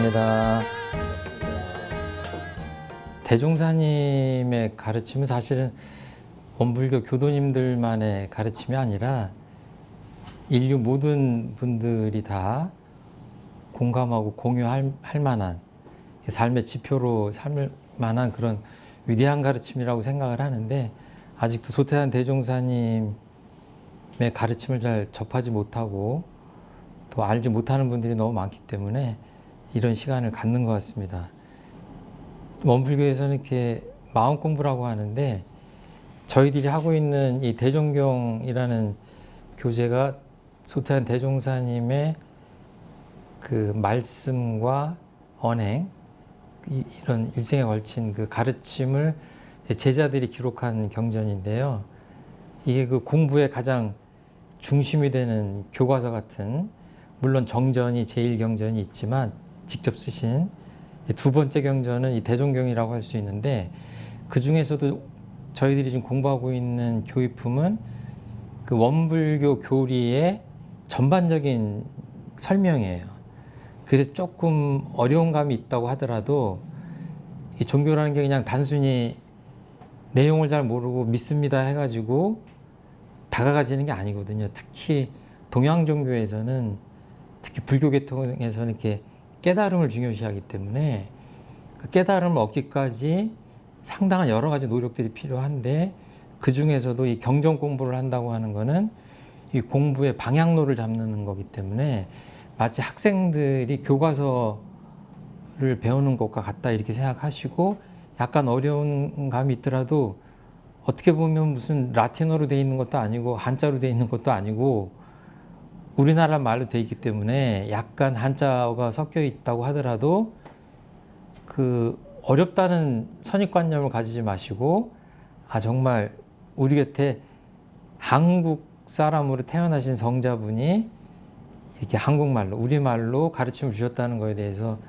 반갑습니다. 대종사님의 가르침은 사실은 원불교 교도님들만의 가르침이 아니라 인류 모든 분들이 다 공감하고 공유할 만한 삶의 지표로 삼을 만한 그런 위대한 가르침이라고 생각을 하는데, 아직도 소태한 대종사님의 가르침을 잘 접하지 못하고 또 알지 못하는 분들이 너무 많기 때문에 이런 시간을 갖는 것 같습니다. 원불교에서는 이렇게 마음 공부라고 하는데, 저희들이 하고 있는 이 대종경이라는 교재가 소태한 대종사님의 그 말씀과 언행, 이런 일생에 걸친 그 가르침을 제자들이 기록한 경전인데요. 이게 그 공부의 가장 중심이 되는 교과서 같은, 물론 정전이 제1경전이 있지만 직접 쓰신 두 번째 경전은 이 대종경이라고 할 수 있는데, 그 중에서도 저희들이 지금 공부하고 있는 교의품은 그 원불교 교리의 전반적인 설명이에요. 그래서 조금 어려운 감이 있다고 하더라도, 이 종교라는 게 그냥 단순히 내용을 잘 모르고 믿습니다 해가지고 다가가지는 게 아니거든요. 특히 동양 종교에서는, 특히 불교 계통에서는 이렇게 깨달음을 중요시하기 때문에 그 깨달음을 얻기까지 상당한 여러 가지 노력들이 필요한데, 그 중에서도 이 경전 공부를 한다고 하는 거는 이 공부의 방향로를 잡는 거기 때문에 마치 학생들이 교과서를 배우는 것과 같다 이렇게 생각하시고, 약간 어려운 감이 있더라도 어떻게 보면 무슨 라틴어로 돼 있는 것도 아니고 한자로 돼 있는 것도 아니고 우리나라 말로 돼 있기 때문에 약간 한자어가 섞여 있다고 하더라도 그 어렵다는 선입관념을 가지지 마시고, 정말 우리 곁에 한국 사람으로 태어나신 성자분이 이렇게 한국말로, 우리말로 가르침을 주셨다는 것에 대해서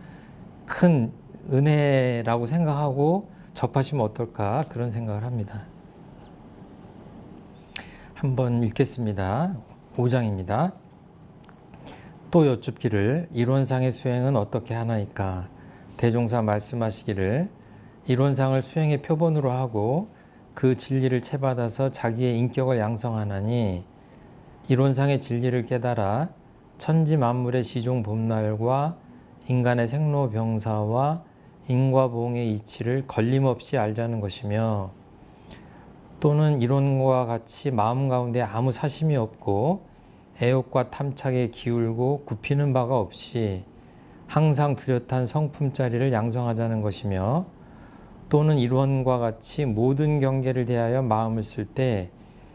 큰 은혜라고 생각하고 접하시면 어떨까, 그런 생각을 합니다. 한번 읽겠습니다. 5장입니다. 또 여쭙기를 이론상의 수행은 어떻게 하나이까? 대종사 말씀하시기를 이론상을 수행의 표본으로 하고 그 진리를 채받아서 자기의 인격을 양성하나니, 이론상의 진리를 깨달아 천지 만물의 시종 봄날과 인간의 생로병사와 인과보응의 이치를 걸림없이 알자는 것이며, 또는 이론과 같이 마음 가운데 아무 사심이 없고 애욕과 탐착에 기울고 굽히는 바가 없이 항상 뚜렷한 성품자리를 양성하자는 것이며, 또는 이론과 같이 모든 경계를 대하여 마음을 쓸 때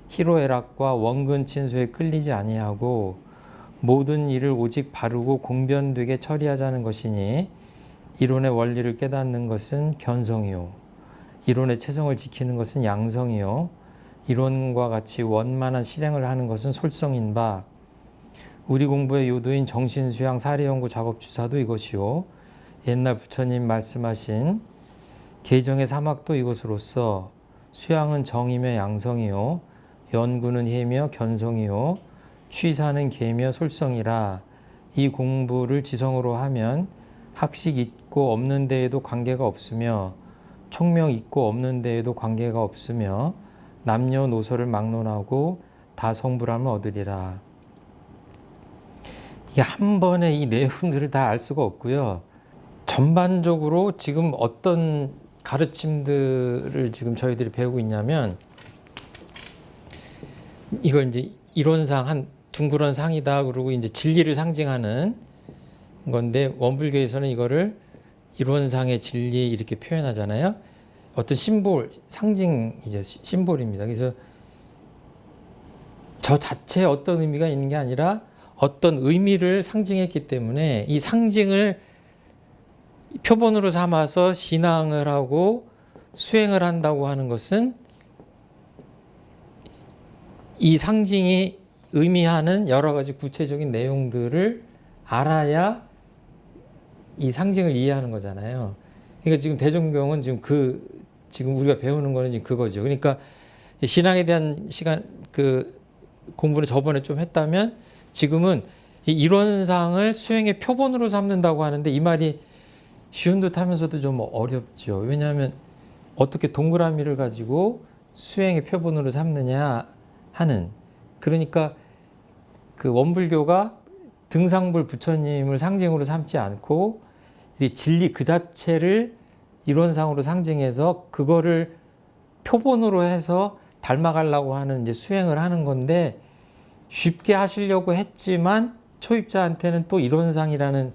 희로애락과 원근 친소에 끌리지 아니하고 모든 일을 오직 바르고 공변되게 처리하자는 것이니, 이론의 원리를 깨닫는 것은 견성이요 이론의 체성을 지키는 것은 양성이요 이론과 같이 원만한 실행을 하는 것은 솔성인 바, 우리 공부의 요도인 정신수양 사례연구 작업주사도 이것이요 옛날 부처님 말씀하신 계정의 사막도 이것으로서 수양은 정이며 양성이요 연구는 해며 견성이요 취사는 계며 솔성이라. 이 공부를 지성으로 하면 학식 있고 없는 데에도 관계가 없으며 총명 있고 없는 데에도 관계가 없으며 남녀노소를 막론하고 다 성불함을 얻으리라. 이게 한 번에 이 내용들을 다 알 수가 없고요. 전반적으로 지금 어떤 가르침들을 지금 저희들이 배우고 있냐면, 이걸 이제 이론상 한 둥그런 상이다, 그리고 이제 진리를 상징하는 건데, 원불교에서는 이거를 이론상의 진리 이렇게 표현하잖아요. 어떤 심볼, 상징이죠. 심볼입니다. 그래서 저 자체에 어떤 의미가 있는 게 아니라 어떤 의미를 상징했기 때문에 이 상징을 표본으로 삼아서 신앙을 하고 수행을 한다고 하는 것은 이 상징이 의미하는 여러 가지 구체적인 내용들을 알아야 이 상징을 이해하는 거잖아요. 그러니까 지금 대종경은 지금 우리가 배우는 거는 지금 그거죠. 그러니까 신앙에 대한 공부를 저번에 좀 했다면, 지금은 이 이론상을 수행의 표본으로 삼는다고 하는데, 이 말이 쉬운 듯 하면서도 좀 어렵죠. 왜냐하면 어떻게 동그라미를 가지고 수행의 표본으로 삼느냐 하는, 그러니까 그 원불교가 등상불 부처님을 상징으로 삼지 않고 이 진리 그 자체를 이론상으로 상징해서 그거를 표본으로 해서 닮아가려고 하는 이제 수행을 하는 건데, 쉽게 하시려고 했지만 초입자한테는 또 이론상이라는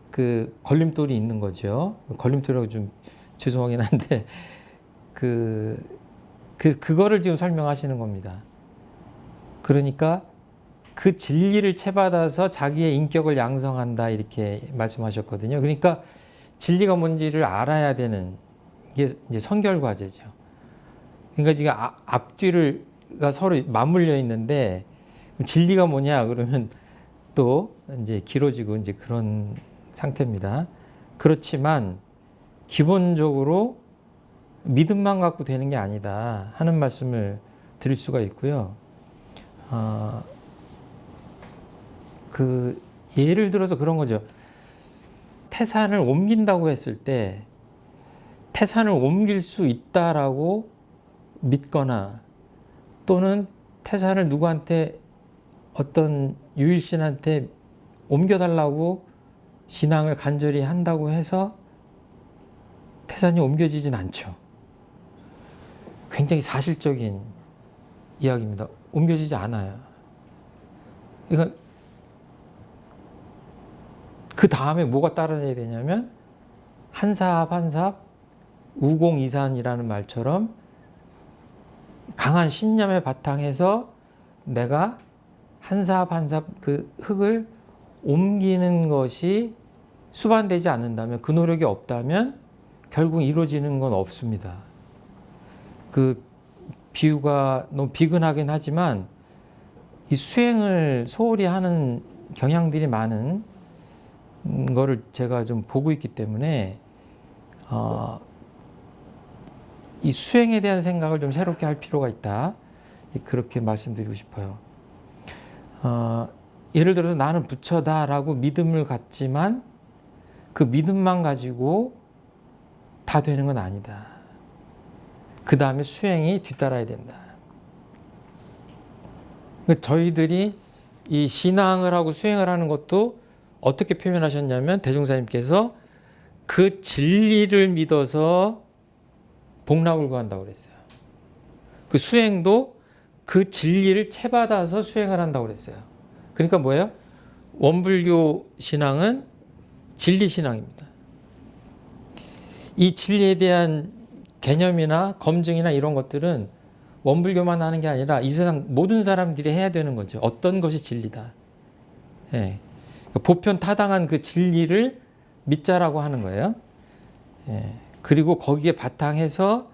그 걸림돌이 있는 거죠. 걸림돌이라고 좀 죄송하긴 한데 그거를 지금 설명하시는 겁니다. 그러니까 그 진리를 채받아서 자기의 인격을 양성한다 이렇게 말씀하셨거든요. 그러니까 진리가 뭔지를 알아야 되는 게 이제 선결 과제죠. 그러니까 지금 앞뒤가 서로 맞물려 있는데 진리가 뭐냐 그러면 또 이제 길어지고 이제 그런 상태입니다. 그렇지만 기본적으로 믿음만 갖고 되는 게 아니다 하는 말씀을 드릴 수가 있고요. 그 예를 들어서 그런 거죠. 태산을 옮긴다고 했을 때 태산을 옮길 수 있다라고 믿거나 또는 태산을 누구한테 어떤 유일신한테 옮겨달라고 신앙을 간절히 한다고 해서 태산이 옮겨지진 않죠. 굉장히 사실적인 이야기입니다. 옮겨지지 않아요. 그러니까 그 다음에 뭐가 따라야 되냐면 한삽 한삽 우공이산이라는 말처럼 강한 신념에 바탕해서 내가 한삽 한삽 그 흙을 옮기는 것이 수반되지 않는다면, 그 노력이 없다면 결국 이루어지는 건 없습니다. 그 비유가 너무 비근하긴 하지만 이 수행을 소홀히 하는 경향들이 많은 거를 제가 좀 보고 있기 때문에 이 수행에 대한 생각을 좀 새롭게 할 필요가 있다. 그렇게 말씀드리고 싶어요. 예를 들어서 나는 부처다라고 믿음을 갖지만 그 믿음만 가지고 다 되는 건 아니다. 그 다음에 수행이 뒤따라야 된다. 저희들이 이 신앙을 하고 수행을 하는 것도 어떻게 표현하셨냐면 대종사님께서 그 진리를 믿어서 복락을 구한다고 그랬어요. 그 수행도 그 진리를 채받아서 수행을 한다고 그랬어요. 그러니까 뭐예요? 원불교 신앙은 진리 신앙입니다. 이 진리에 대한 개념이나 검증이나 이런 것들은 원불교만 하는 게 아니라 이 세상 모든 사람들이 해야 되는 거죠. 어떤 것이 진리다. 예. 보편 타당한 그 진리를 믿자라고 하는 거예요. 예. 그리고 거기에 바탕해서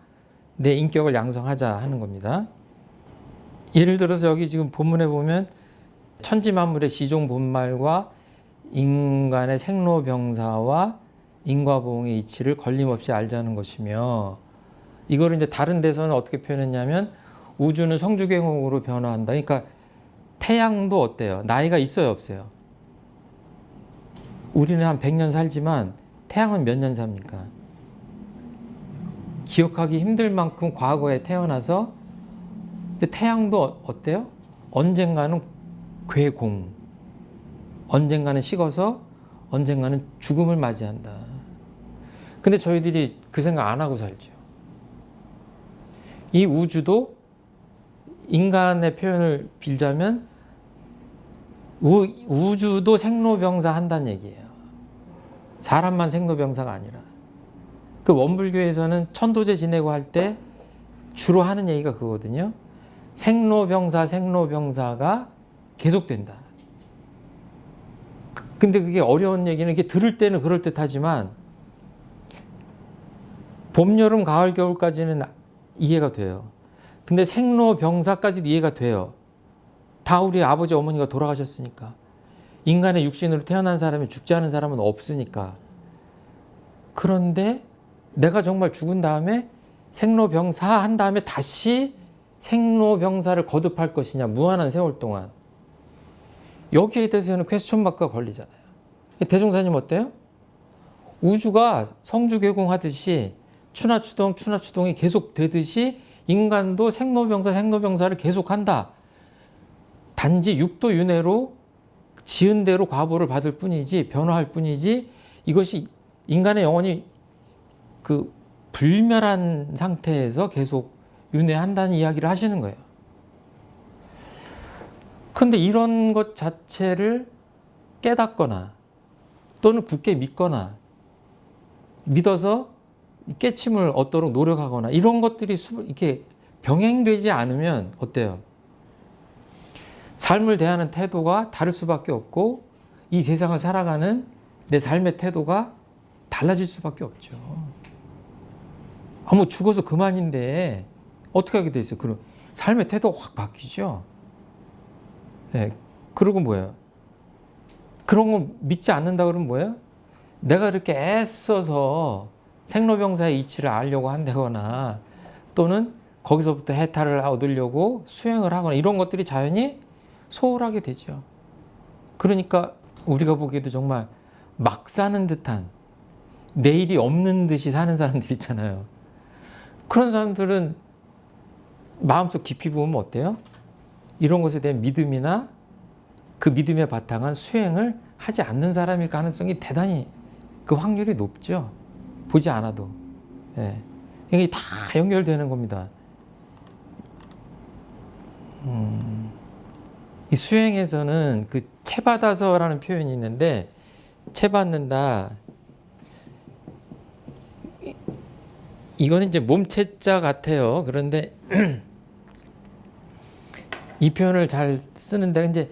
내 인격을 양성하자 하는 겁니다. 예를 들어서 여기 지금 본문에 보면 천지만물의 시종 본말과 인간의 생로병사와 인과보응의 이치를 걸림없이 알자는 것이며, 이거를 이제 다른 데서는 어떻게 표현했냐면 우주는 성주경으로 변화한다. 그러니까 태양도 어때요? 나이가 있어요, 없어요? 우리는 한 100년 살지만 태양은 몇 년 삽니까? 기억하기 힘들 만큼 과거에 태어나서, 근데 태양도 어때요? 언젠가는 괴공, 언젠가는 식어서 언젠가는 죽음을 맞이한다. 근데 저희들이 그 생각 안 하고 살죠. 이 우주도 인간의 표현을 빌자면 우주도 생로병사 한다는 얘기예요. 사람만 생로병사가 아니라. 그 원불교에서는 천도제 지내고 할 때 주로 하는 얘기가 그거거든요. 생로병사가 계속된다. 근데 그게 어려운 얘기는, 이게 들을 때는 그럴듯하지만 봄, 여름, 가을, 겨울까지는 이해가 돼요. 근데 생로병사까지도 이해가 돼요. 다 우리 아버지 어머니가 돌아가셨으니까. 인간의 육신으로 태어난 사람이 죽지 않은 사람은 없으니까. 그런데 내가 정말 죽은 다음에 생로병사 한 다음에 다시 생로병사를 거듭할 것이냐, 무한한 세월 동안. 여기에 대해서는 퀘스천 마크가 걸리잖아요. 대종사님 어때요? 우주가 성주개공하듯이 추나추동이 계속 되듯이 인간도 생로병사를 계속한다. 단지 육도 윤회로 지은 대로 과보를 받을 뿐이지, 변화할 뿐이지, 이것이 인간의 영혼이 그 불멸한 상태에서 계속 윤회한다는 이야기를 하시는 거예요. 근데 이런 것 자체를 깨닫거나 또는 굳게 믿거나 믿어서 깨침을 얻도록 노력하거나 이런 것들이 이렇게 병행되지 않으면 어때요? 삶을 대하는 태도가 다를 수밖에 없고 이 세상을 살아가는 내 삶의 태도가 달라질 수밖에 없죠. 뭐 죽어서 그만인데 어떻게 하게 돼 있어요? 그럼 삶의 태도가 확 바뀌죠. 네. 그리고 뭐예요? 그런 거 믿지 않는다 그러면 뭐예요? 내가 이렇게 애써서 생로병사의 이치를 알려고 한다거나 또는 거기서부터 해탈을 얻으려고 수행을 하거나 이런 것들이 자연히 소홀하게 되죠. 그러니까 우리가 보기에도 정말 막 사는 듯한 내일이 없는 듯이 사는 사람들 있잖아요. 그런 사람들은 마음속 깊이 보면 어때요? 이런 것에 대한 믿음이나 그 믿음의 바탕은 수행을 하지 않는 사람일 가능성이 대단히 그 확률이 높죠. 보지 않아도. 예. 이게 다 연결되는 겁니다. 이 수행에서는 그 채받아서라는 표현이 있는데 채받는다. 이거는 이제 몸체자 같아요. 그런데 이 표현을 잘 쓰는데 이제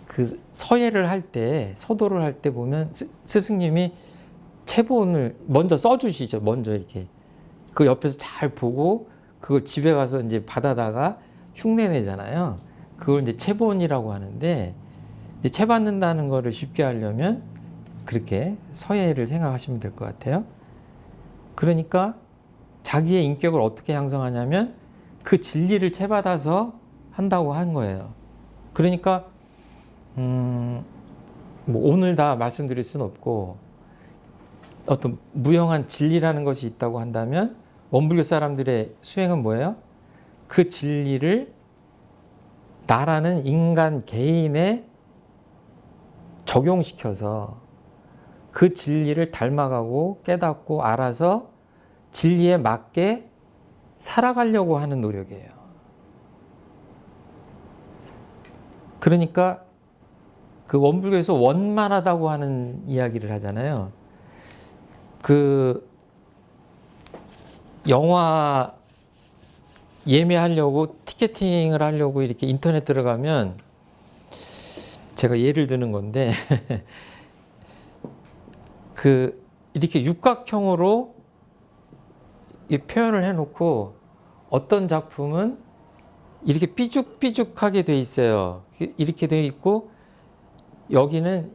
그 서예를 할 때, 서도를 할 때 보면 스승님이 채본을 먼저 써주시죠. 먼저 이렇게 그 옆에서 잘 보고 그걸 집에 가서 이제 받아다가 흉내내잖아요. 그걸 이제 채본이라고 하는데 이제 채받는다는 거를 쉽게 하려면 그렇게 서예를 생각하시면 될 것 같아요. 그러니까 자기의 인격을 어떻게 양성하냐면 그 진리를 채받아서 한다고 한 거예요. 그러니까 뭐 오늘 다 말씀드릴 수는 없고 어떤 무형한 진리라는 것이 있다고 한다면 원불교 사람들의 수행은 뭐예요? 그 진리를 나라는 인간 개인에 적용시켜서 그 진리를 닮아가고 깨닫고 알아서 진리에 맞게 살아가려고 하는 노력이에요. 그러니까 그 원불교에서 원만하다고 하는 이야기를 하잖아요. 그 영화 예매하려고 티켓팅을 하려고 이렇게 인터넷 들어가면 제가 예를 드는 건데 그 이렇게 육각형으로 표현을 해놓고 어떤 작품은 이렇게 삐죽삐죽하게 돼 있어요. 이렇게 돼 있고 여기는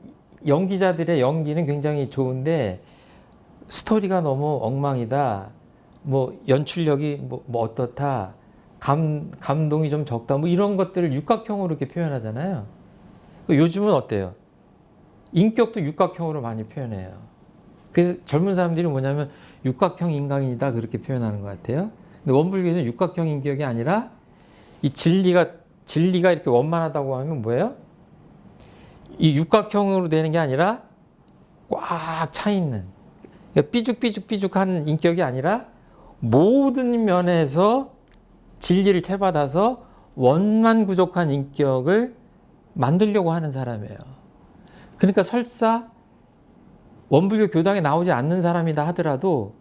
연기자들의 연기는 굉장히 좋은데 스토리가 너무 엉망이다. 뭐 연출력이 뭐 어떻다. 감동이 좀 적다. 뭐 이런 것들을 육각형으로 이렇게 표현하잖아요. 요즘은 어때요? 인격도 육각형으로 많이 표현해요. 그래서 젊은 사람들이 뭐냐면 육각형 인간이다 그렇게 표현하는 것 같아요. 근데 원불교에서는 육각형 인격이 아니라 이 진리가 이렇게 원만하다고 하면 뭐예요? 이 육각형으로 되는 게 아니라 꽉 차 있는 그러니까 삐죽삐죽한 인격이 아니라 모든 면에서 진리를 채받아서 원만구족한 인격을 만들려고 하는 사람이에요. 그러니까 설사 원불교 교당에 나오지 않는 사람이다 하더라도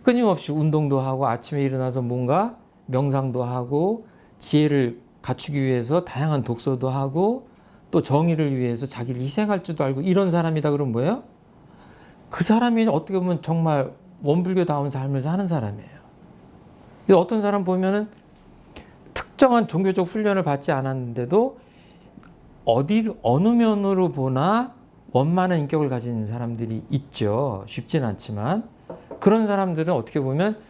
끊임없이 운동도 하고 아침에 일어나서 뭔가 명상도 하고 지혜를 갖추기 위해서 다양한 독서도 하고 또 정의를 위해서 자기를 희생할 줄도 알고 이런 사람이다 그러면 뭐예요? 그 사람이 어떻게 보면 정말 원불교다운 삶을 사는 사람이에요. 어떤 사람 보면은 특정한 종교적 훈련을 받지 않았는데도 어느 면으로 보나 원만한 인격을 가진 사람들이 있죠. 쉽지는 않지만 그런 사람들은 어떻게 보면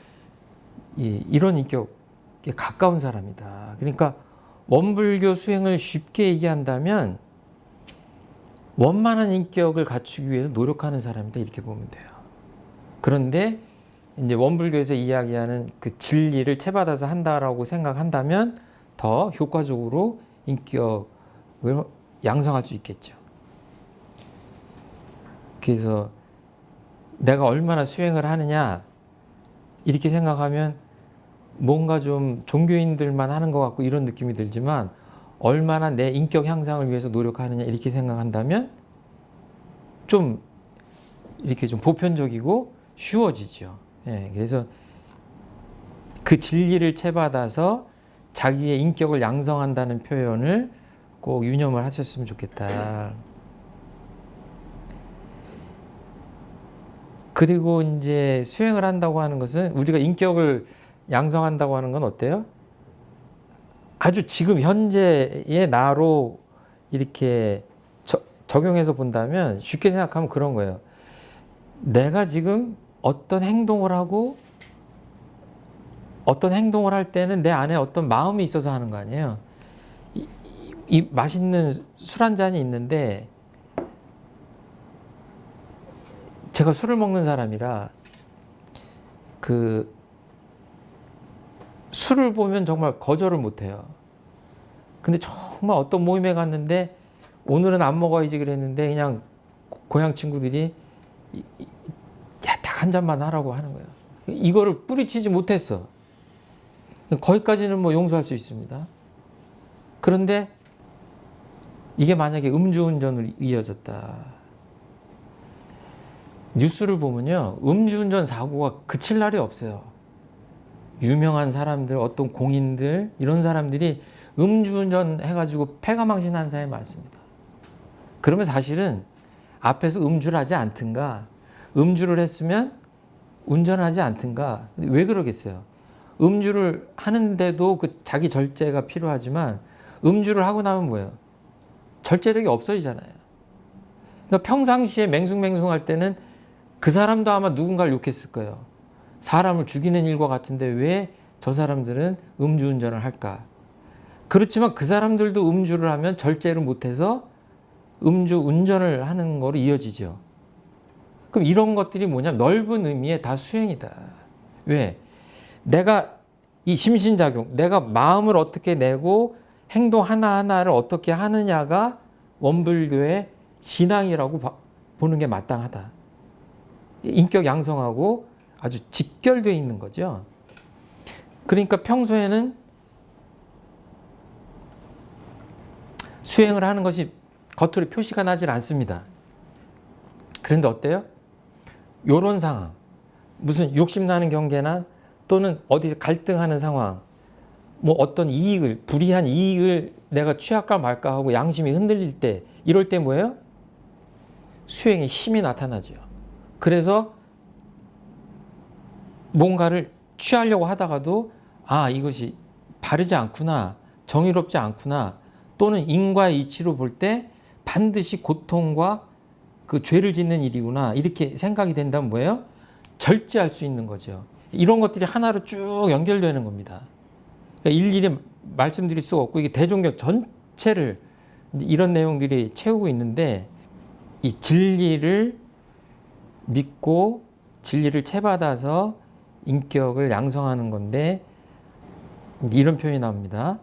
이런 인격에 가까운 사람이다. 그러니까 원불교 수행을 쉽게 얘기한다면 원만한 인격을 갖추기 위해서 노력하는 사람이다, 이렇게 보면 돼요. 그런데 이제 원불교에서 이야기하는 그 진리를 채받아서 한다라고 생각한다면 더 효과적으로 인격을 양성할 수 있겠죠. 그래서 내가 얼마나 수행을 하느냐 이렇게 생각하면 뭔가 좀 종교인들만 하는 것 같고 이런 느낌이 들지만, 얼마나 내 인격 향상을 위해서 노력하느냐 이렇게 생각한다면 좀 이렇게 좀 보편적이고 쉬워지죠. 예, 그래서 그 진리를 채받아서 자기의 인격을 양성한다는 표현을 꼭 유념을 하셨으면 좋겠다. 그리고 이제 수행을 한다고 하는 것은, 우리가 인격을 양성한다고 하는 건 어때요? 아주 지금 현재의 나로 이렇게 적용해서 본다면 쉽게 생각하면 그런 거예요. 내가 지금 어떤 행동을 하고 어떤 행동을 할 때는 내 안에 어떤 마음이 있어서 하는 거 아니에요. 이 맛있는 술 한 잔이 있는데, 제가 술을 먹는 사람이라 그 술을 보면 정말 거절을 못해요. 근데 정말 어떤 모임에 갔는데 오늘은 안 먹어야지 그랬는데 그냥 고향 친구들이 딱 한 잔만 하라고 하는 거예요. 이거를 뿌리치지 못했어. 거기까지는 뭐 용서할 수 있습니다. 그런데 이게 만약에 음주운전으로 이어졌다. 뉴스를 보면요, 음주운전 사고가 그칠 날이 없어요. 유명한 사람들, 어떤 공인들, 이런 사람들이 음주운전 해가지고 폐가망신한 사람이 많습니다. 그러면 사실은 앞에서 음주를 하지 않든가, 음주를 했으면 운전하지 않든가. 왜 그러겠어요? 음주를 하는데도 그 자기 절제가 필요하지만, 음주를 하고 나면 뭐예요? 절제력이 없어지잖아요. 그러니까 평상시에 맹숭맹숭할 때는 그 사람도 아마 누군가를 욕했을 거예요. 사람을 죽이는 일과 같은데 왜 저 사람들은 음주운전을 할까? 그렇지만 그 사람들도 음주를 하면 절제를 못해서 음주운전을 하는 거로 이어지죠. 그럼 이런 것들이 뭐냐? 넓은 의미의 다 수행이다. 왜? 내가 이 심신작용, 내가 마음을 어떻게 내고 행동 하나하나를 어떻게 하느냐가 원불교의 신앙이라고 보는 게 마땅하다. 인격 양성하고 아주 직결되어 있는 거죠. 그러니까 평소에는 수행을 하는 것이 겉으로 표시가 나질 않습니다. 그런데 어때요? 요런 상황, 무슨 욕심나는 경계나 또는 어디 갈등하는 상황, 뭐 어떤 이익을, 불이한 이익을 내가 취할까 말까 하고 양심이 흔들릴 때, 이럴 때 뭐예요? 수행의 힘이 나타나죠. 그래서 뭔가를 취하려고 하다가도 이것이 바르지 않구나, 정의롭지 않구나, 또는 인과의 이치로 볼 때 반드시 고통과 그 죄를 짓는 일이구나, 이렇게 생각이 된다면 뭐예요? 절제할 수 있는 거죠. 이런 것들이 하나로 쭉 연결되는 겁니다. 그러니까 일일이 말씀드릴 수가 없고, 이게 대종교 전체를 이런 내용들이 채우고 있는데, 이 진리를 믿고 진리를 채받아서 인격을 양성하는 건데, 이런 표현이 나옵니다.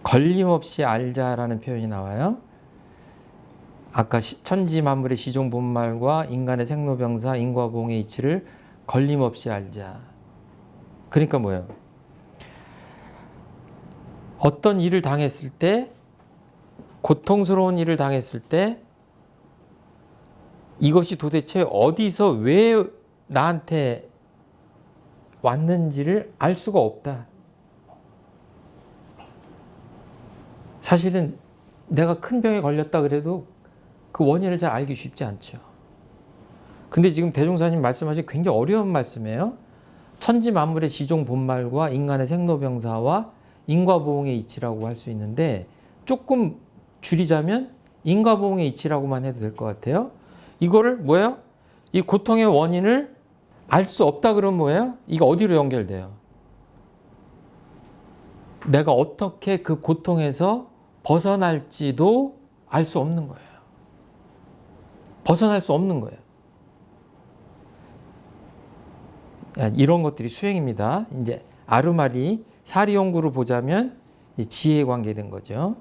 걸림없이 알자라는 표현이 나와요. 아까 천지 만물의 시종 본말과 인간의 생로병사, 인과보응의 이치를 걸림없이 알자. 그러니까 뭐예요? 어떤 일을 당했을 때, 고통스러운 일을 당했을 때, 이것이 도대체 어디서 왜 나한테 왔는지를 알 수가 없다. 사실은 내가 큰 병에 걸렸다 그래도 그 원인을 잘 알기 쉽지 않죠. 근데 지금 대종사님 말씀하신 굉장히 어려운 말씀이에요. 천지 만물의 시종 본말과 인간의 생로병사와 인과보응의 이치라고 할 수 있는데, 조금 줄이자면 인과보응의 이치라고만 해도 될 것 같아요. 이거를 뭐예요? 이 고통의 원인을 알 수 없다 그러면 뭐예요? 이거 어디로 연결돼요? 내가 어떻게 그 고통에서 벗어날지도 알 수 없는 거예요. 벗어날 수 없는 거예요. 이런 것들이 수행입니다. 이제 아르마리 사리연구로 보자면 지혜에 관계된 거죠.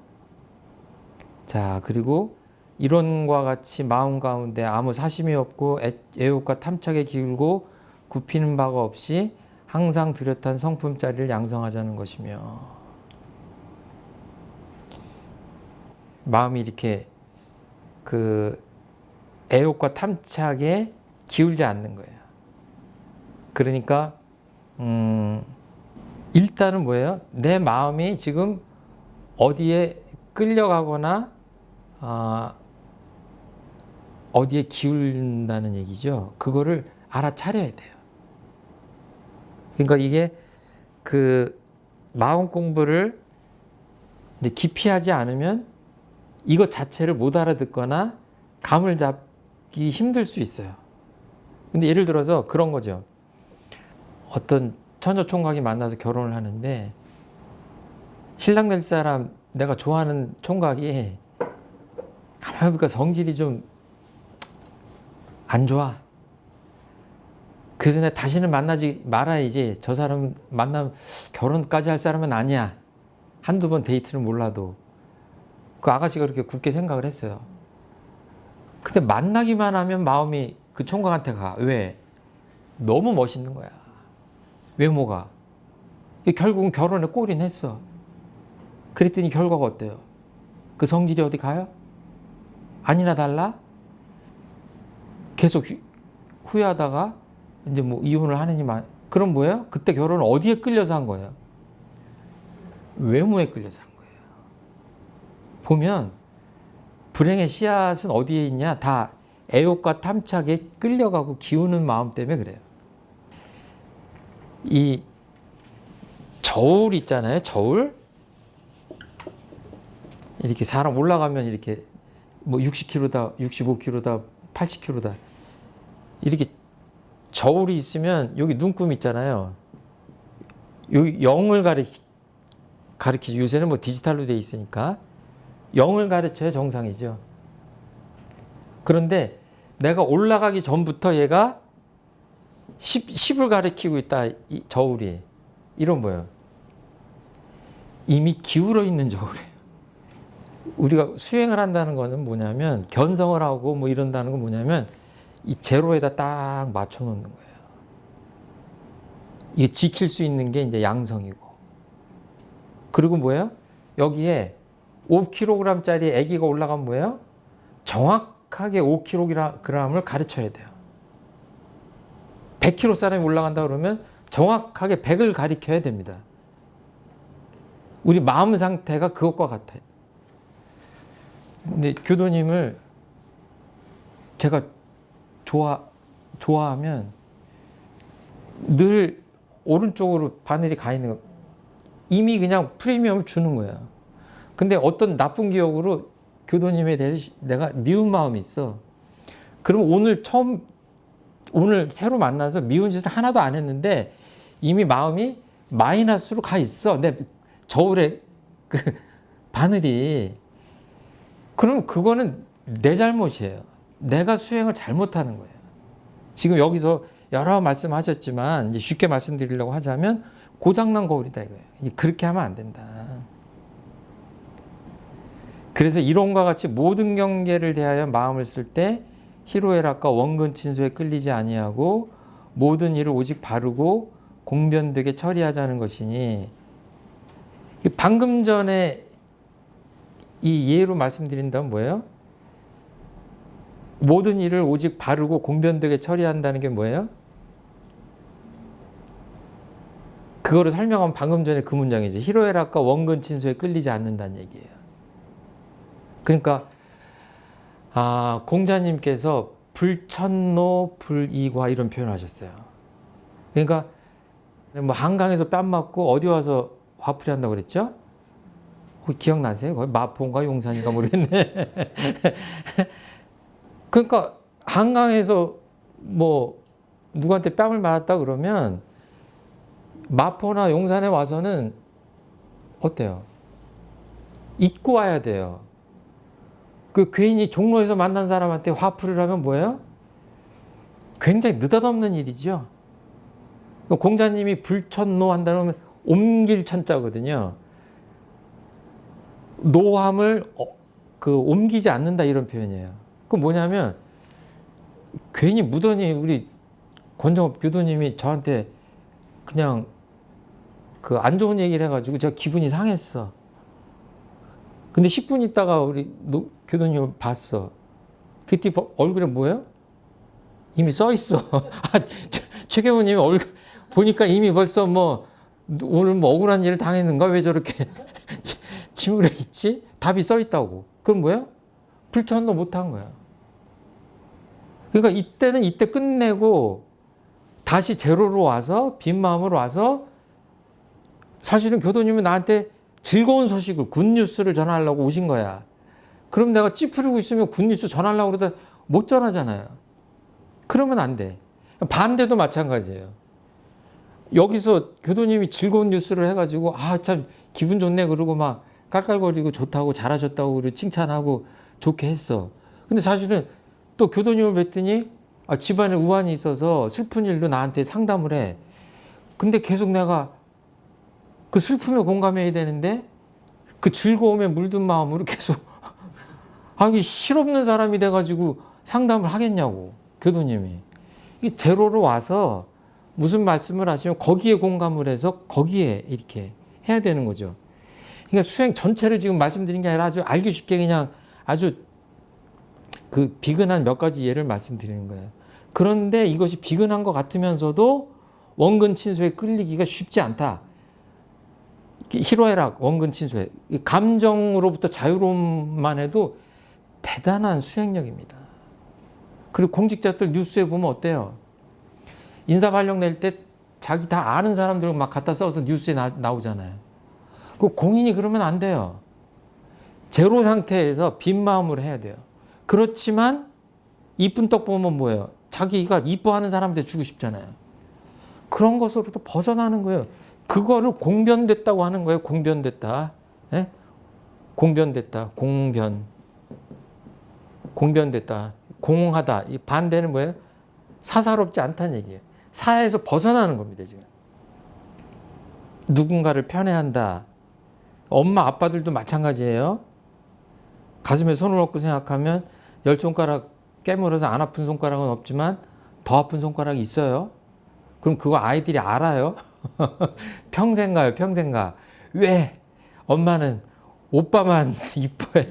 자, 그리고 이론과 같이 마음 가운데 아무 사심이 없고 애욕과 탐착에 기울고 굽히는 바가 없이 항상 뚜렷한 성품짜리를 양성하자는 것이며, 마음이 이렇게 그 애욕과 탐착에 기울지 않는 거예요. 그러니까 일단은 뭐예요? 내 마음이 지금 어디에 끌려가거나 어디에 기울는다는 얘기죠. 그거를 알아차려야 돼요. 그러니까 이게 그 마음 공부를 깊이 하지 않으면 이것 자체를 못 알아듣거나 감을 잡기 힘들 수 있어요. 근데 예를 들어서 그런 거죠. 어떤 처녀 총각이 만나서 결혼을 하는데 신랑 될 사람, 내가 좋아하는 총각이 가만히 보니까 성질이 좀 안 좋아. 그래서 내가 다시는 만나지 말아야지. 저 사람 만나면 결혼까지 할 사람은 아니야. 한두 번 데이트는 몰라도. 그 아가씨가 그렇게 굳게 생각을 했어요. 근데 만나기만 하면 마음이 그 총각한테 가. 왜? 너무 멋있는 거야. 외모가. 결국은 결혼에 꼴이 냈어. 그랬더니 결과가 어때요? 그 성질이 어디 가요? 아니나 달라? 계속 후회하다가 이제 뭐 이혼을 하느니 그럼 뭐예요? 그때 결혼을 어디에 끌려서 한 거예요? 외모에 끌려서 한 거예요. 보면 불행의 씨앗은 어디에 있냐? 다 애욕과 탐착에 끌려가고 기우는 마음 때문에 그래요. 이 저울 있잖아요. 저울. 이렇게 사람 올라가면 이렇게 뭐 60kg다, 65kg다, 80kg다. 이렇게 저울이 있으면 여기 눈금 있잖아요. 여기 0을 가리키죠. 요새는 뭐 디지털로 돼 있으니까 0을 가르쳐야 정상이죠. 그런데 내가 올라가기 전부터 얘가 10을 가리키고 있다. 이 저울이. 이런 뭐예요? 이미 기울어 있는 저울이에요. 우리가 수행을 한다는 거는 뭐냐면, 견성을 하고 뭐 이런다는 건 뭐냐면 이 제로에다 딱 맞춰 놓는 거예요. 이게 지킬 수 있는 게 이제 양성이고. 그리고 뭐예요? 여기에 5kg짜리 아기가 올라가면 뭐예요? 정확하게 5kg을 가르쳐야 돼요. 100kg 사람이 올라간다 그러면 정확하게 100을 가리켜야 됩니다. 우리 마음 상태가 그것과 같아요. 근데 교도님을 제가 좋아하면 늘 오른쪽으로 바늘이 가 있는 거, 이미 그냥 프리미엄을 주는 거예요. 근데 어떤 나쁜 기억으로 교도님에 대해서 내가 미운 마음이 있어. 그럼 오늘 새로 만나서 미운 짓을 하나도 안 했는데 이미 마음이 마이너스로 가 있어. 내 저울에 그 바늘이. 그럼 그거는 내 잘못이에요. 내가 수행을 잘못하는 거예요. 지금 여기서 여러 말씀하셨지만 이제 쉽게 말씀드리려고 하자면 고장난 거울이다 이거예요. 그렇게 하면 안 된다. 그래서 이론과 같이 모든 경계를 대하여 마음을 쓸 때 희로애락과 원근 친소에 끌리지 아니하고 모든 일을 오직 바르고 공변되게 처리하자는 것이니, 방금 전에 이 예로 말씀드린다면 뭐예요? 모든 일을 오직 바르고 공변되게 처리한다는 게 뭐예요? 그거를 설명하면 방금 전에 그 문장이죠. 희로애락과 원근 친소에 끌리지 않는다는 얘기예요. 그러니까 공자님께서 불천노 불이과 이런 표현을 하셨어요. 그러니까 뭐 한강에서 뺨 맞고 어디 와서 화풀이 한다고 그랬죠? 기억나세요? 거기 마포인가 용산인가 모르겠네. 그러니까 한강에서 뭐 누구한테 뺨을 맞았다 그러면 마포나 용산에 와서는 어때요? 잊고 와야 돼요. 그 괜히 종로에서 만난 사람한테 화풀이를 하면 뭐예요? 굉장히 느닷없는 일이죠. 공자님이 불천노 한다는 건 옮길 천자거든요. 노함을 옮기지 않는다 이런 표현이에요. 그 뭐냐면 괜히 무던히 우리 권정업 교도님이 저한테 그냥 그 안 좋은 얘기를 해가지고 제가 기분이 상했어. 근데 10분 있다가 우리 교도님을 봤어. 그때 얼굴에 뭐예요? 이미 써 있어. 최 교수님 얼굴 보니까 이미 벌써 뭐 오늘 뭐 억울한 일을 당했는가? 왜 저렇게 침울해 있지? 답이 써 있다고. 그럼 뭐예요? 불천도 못한 거야. 그러니까 이때는 이때 끝내고 다시 제로로 와서 빈 마음으로 와서 사실은 교도님은 나한테 즐거운 소식을 굿뉴스를 전하려고 오신 거야. 그럼 내가 찌푸리고 있으면 굿뉴스 전하려고 그러다 못 전하잖아요. 그러면 안 돼. 반대도 마찬가지예요. 여기서 교도님이 즐거운 뉴스를 해가지고 아 참 기분 좋네 그러고 막 깔깔거리고 좋다고 잘하셨다고 그리고 칭찬하고 좋게 했어. 근데 사실은 또 교도님을 뵀더니 집안에 우환이 있어서 슬픈 일로 나한테 상담을 해. 근데 계속 내가 그 슬픔에 공감해야 되는데 그 즐거움에 물든 마음으로 계속 이게 실없는 사람이 돼가지고 상담을 하겠냐고 교도님이. 이 제로로 와서 무슨 말씀을 하시면 거기에 공감을 해서 거기에 이렇게 해야 되는 거죠. 그러니까 수행 전체를 지금 말씀드린 게 아니라 아주 알기 쉽게 그냥 아주 그 비근한 몇 가지 예를 말씀드리는 거예요. 그런데 이것이 비근한 것 같으면서도 원근 친소에 끌리기가 쉽지 않다. 희로애락, 원근 친소에. 감정으로부터 자유로움만 해도 대단한 수행력입니다. 그리고 공직자들 뉴스에 보면 어때요? 인사발령 낼 때 자기 다 아는 사람들 막 갖다 써서 뉴스에 나오잖아요. 그 공인이 그러면 안 돼요. 제로 상태에서 빈 마음으로 해야 돼요. 그렇지만 이쁜 떡 보면 뭐예요? 자기가 이뻐하는 사람한테 주고 싶잖아요. 그런 것으로부터 벗어나는 거예요. 그거를 공변됐다고 하는 거예요. 공변됐다. 예? 공변됐다. 공변됐다. 공하다. 이 반대는 뭐예요? 사사롭지 않다는 얘기예요. 사에서 벗어나는 겁니다. 지금. 누군가를 편애한다. 엄마 아빠들도 마찬가지예요. 가슴에 손을 얹고 생각하면 10손가락 깨물어서 안 아픈 손가락은 없지만 더 아픈 손가락이 있어요. 그럼 그거 아이들이 알아요? 평생 가요. 평생 가. 왜? 엄마는 오빠만 이뻐해.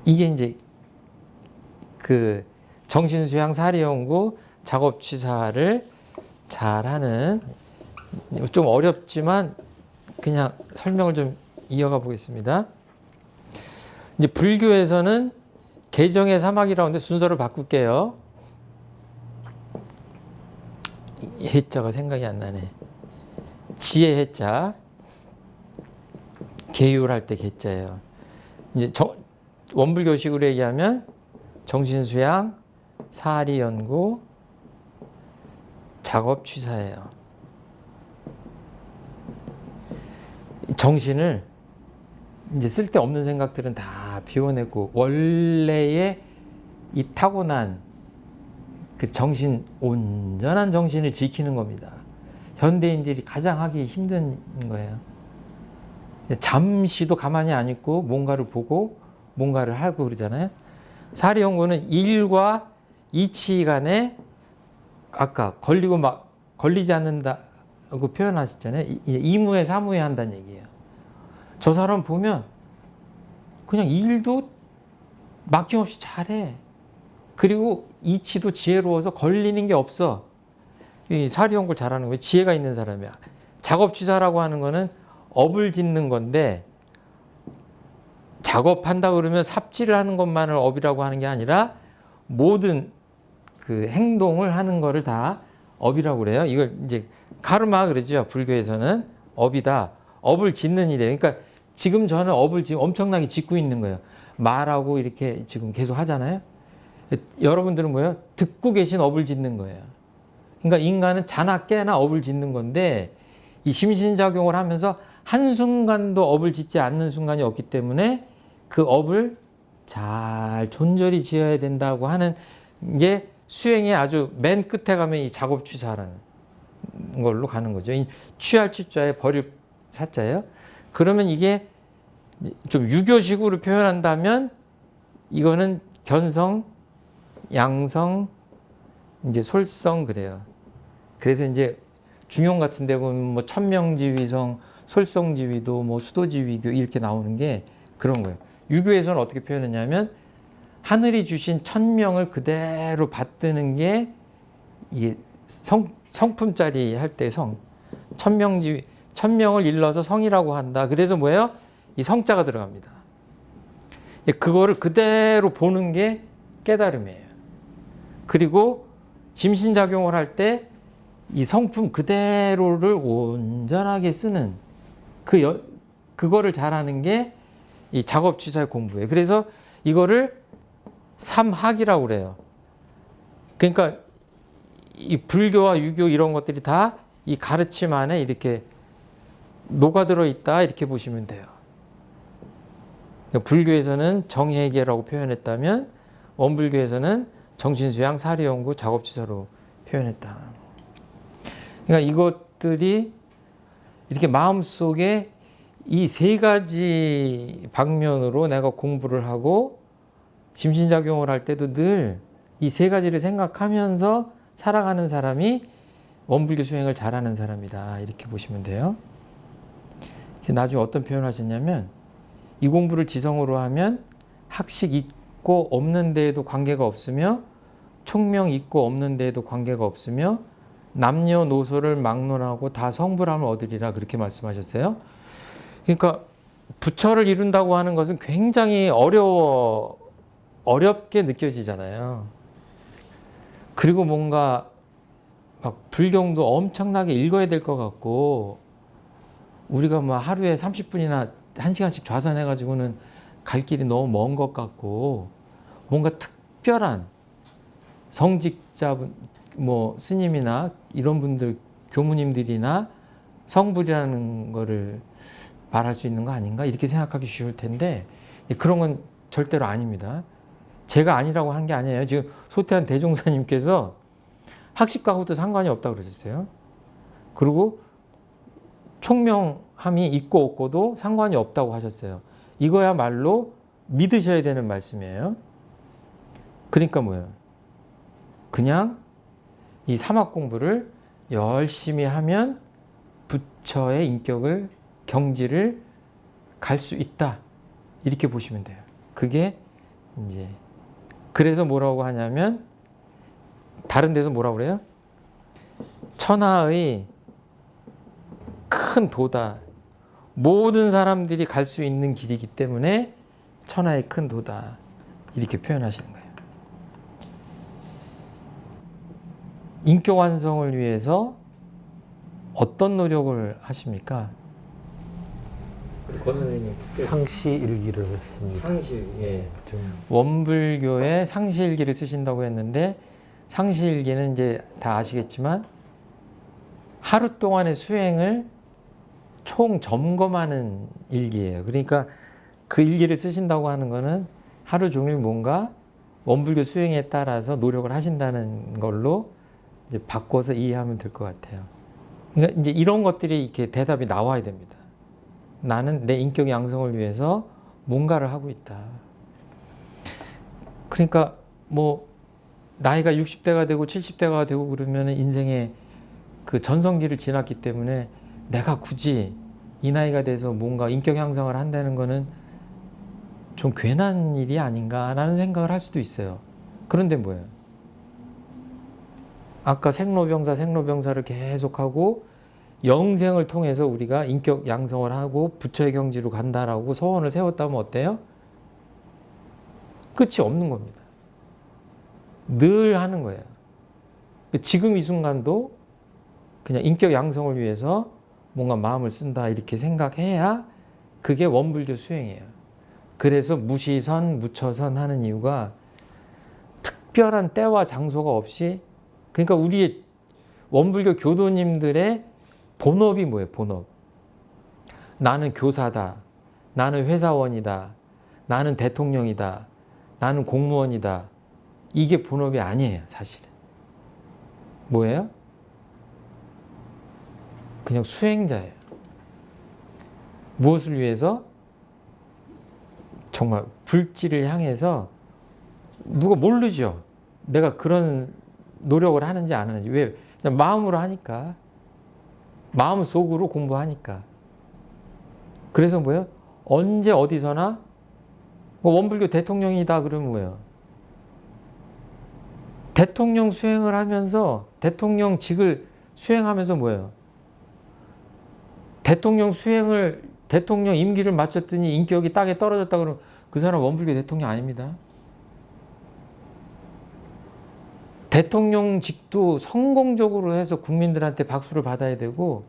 이게 이제 그 정신수양 사리연구 작업취사를 잘하는 좀 어렵지만 그냥 설명을 좀 이어가 보겠습니다. 이제 불교에서는 개정의 사막이라고 하는데 순서를 바꿀게요. 해자가 생각이 안 나네. 지혜 해자. 계율할 때 개자예요. 이제 원불교식으로 얘기하면 정신수양, 사리연구, 작업취사예요. 정신을 이제 쓸데없는 생각들은 다 비워내고 원래의 이 타고난 그 정신, 온전한 정신을 지키는 겁니다. 현대인들이 가장 하기 힘든 거예요. 잠시도 가만히 안 있고 뭔가를 보고 뭔가를 하고 그러잖아요. 사리연구는 일과 이치 간에 아까 걸리고 막 걸리지 않는다고 표현하셨잖아요. 이무에 사무에 한다는 얘기예요. 저 사람 보면 그냥 일도 막힘없이 잘해. 그리고 이치도 지혜로워서 걸리는 게 없어. 이 사리연구를 잘하는 거예요. 지혜가 있는 사람이야. 작업취사라고 하는 거는 업을 짓는 건데 작업한다 그러면 삽질을 하는 것만을 업이라고 하는 게 아니라 모든 그 행동을 하는 거를 다 업이라고 그래요. 이걸 이제 카르마 그러죠. 불교에서는 업이다. 업을 짓는 일이에요. 그러니까 지금 저는 업을 지금 엄청나게 짓고 있는 거예요. 말하고 이렇게 지금 계속 하잖아요. 여러분들은 뭐예요? 듣고 계신 업을 짓는 거예요. 그러니까 인간은 자나 깨나 업을 짓는 건데 이 심신작용을 하면서 한순간도 업을 짓지 않는 순간이 없기 때문에 그 업을 잘 존절히 지어야 된다고 하는 게 수행의 아주 맨 끝에 가면 이 작업취사라는 걸로 가는 거죠. 이 취할 취자에 버릴 사자예요. 그러면 이게 좀 유교식으로 표현한다면 이거는 견성, 양성, 이제 솔성 그래요. 그래서 이제 중용 같은 데 보면 뭐 천명지위성, 솔성지위도, 뭐 수도지위도 이렇게 나오는 게 그런 거예요. 유교에서는 어떻게 표현했냐면 하늘이 주신 천명을 그대로 받드는 게 이게 성품짜리 할 때 성. 천명을 일러서 성이라고 한다. 그래서 뭐예요? 이 성자가 들어갑니다. 그거를 그대로 보는 게 깨달음이에요. 그리고 짐신작용을 할 때 이 성품 그대로를 온전하게 쓰는 그거를 잘하는 게 이 작업취사의 공부예요. 그래서 이거를 삼학이라고 그래요. 그러니까 이 불교와 유교 이런 것들이 다 이 가르침 안에 이렇게 녹아들어 있다 이렇게 보시면 돼요. 불교에서는 정해계라고 표현했다면 원불교에서는 정신수양, 사리연구, 작업취사로 표현했다. 그러니까 이것들이 이렇게 마음속에 이 세 가지 방면으로 내가 공부를 하고 심신작용을 할 때도 늘 이 세 가지를 생각하면서 살아가는 사람이 원불교 수행을 잘하는 사람이다. 이렇게 보시면 돼요. 나중에 어떤 표현을 하셨냐면 이 공부를 지성으로 하면 학식 있고 없는 데에도 관계가 없으며 총명 있고 없는 데에도 관계가 없으며 남녀노소를 막론하고 다 성불함을 얻으리라 그렇게 말씀하셨어요. 그러니까 부처를 이룬다고 하는 것은 굉장히 어렵게 느껴지잖아요. 그리고 뭔가 막 불경도 엄청나게 읽어야 될 것 같고 우리가 뭐 하루에 30분이나 1시간씩 좌선해가지고는 갈 길이 너무 먼 것 같고 뭔가 특별한 성직자분, 뭐 스님이나 이런 분들, 교무님들이나 성불이라는 거를 말할 수 있는 거 아닌가 이렇게 생각하기 쉬울 텐데 그런 건 절대로 아닙니다. 제가 아니라고 한 게 아니에요. 지금 소태한 대종사님께서 학식과고도 상관이 없다고 그러셨어요. 그리고 총명함이 있고 없고도 상관이 없다고 하셨어요. 이거야말로 믿으셔야 되는 말씀이에요. 그러니까 뭐예요? 그냥 이 삼학 공부를 열심히 하면 부처의 인격을, 경지를 갈 수 있다. 이렇게 보시면 돼요. 그게 이제 그래서 뭐라고 하냐면 다른 데서 뭐라고 그래요? 천하의 큰 도다. 모든 사람들이 갈 수 있는 길이기 때문에 천하의 큰 도다. 이렇게 표현하시는 거예요. 인격 완성을 위해서 어떤 노력을 하십니까? 권 선생님 상시일기를 했습니다. 상시일기. 예. 원불교에 상시일기를 쓰신다고 했는데 상시일기는 이제 다 아시겠지만 하루 동안의 수행을 총 점검하는 일기예요. 그러니까 그 일기를 쓰신다고 하는 거는 하루 종일 뭔가 원불교 수행에 따라서 노력을 하신다는 걸로 이제 바꿔서 이해하면 될 것 같아요. 그러니까 이제 이런 것들이 이렇게 대답이 나와야 됩니다. 나는 내 인격 양성을 위해서 뭔가를 하고 있다. 그러니까 뭐 나이가 60대가 되고 70대가 되고 그러면 인생의 그 전성기를 지났기 때문에 내가 굳이 이 나이가 돼서 뭔가 인격 향상을 한다는 거는 좀 괜한 일이 아닌가라는 생각을 할 수도 있어요. 그런데 뭐예요? 아까 생로병사를 계속하고 영생을 통해서 우리가 인격 양성을 하고 부처의 경지로 간다라고 소원을 세웠다면 어때요? 끝이 없는 겁니다. 늘 하는 거예요. 지금 이 순간도 그냥 인격 양성을 위해서 뭔가 마음을 쓴다 이렇게 생각해야 그게 원불교 수행이에요. 그래서 무시선, 무처선 하는 이유가 특별한 때와 장소가 없이 그러니까 우리의 원불교 교도님들의 본업이 뭐예요? 본업. 나는 교사다. 나는 회사원이다. 나는 대통령이다. 나는 공무원이다. 이게 본업이 아니에요, 사실은. 뭐예요? 그냥 수행자예요. 무엇을 위해서? 정말 불지를 향해서 누가 모르죠. 내가 그런 노력을 하는지 안 하는지. 왜? 그냥 마음으로 하니까. 마음 속으로 공부하니까. 그래서 뭐예요? 언제 어디서나 원불교 대통령이다 그러면 뭐예요? 대통령 수행을 하면서 대통령직을 수행하면서 뭐예요? 대통령 임기를 마쳤더니 인격이 땅에 떨어졌다 그러면 그 사람 원불교 대통령 아닙니다. 대통령직도 성공적으로 해서 국민들한테 박수를 받아야 되고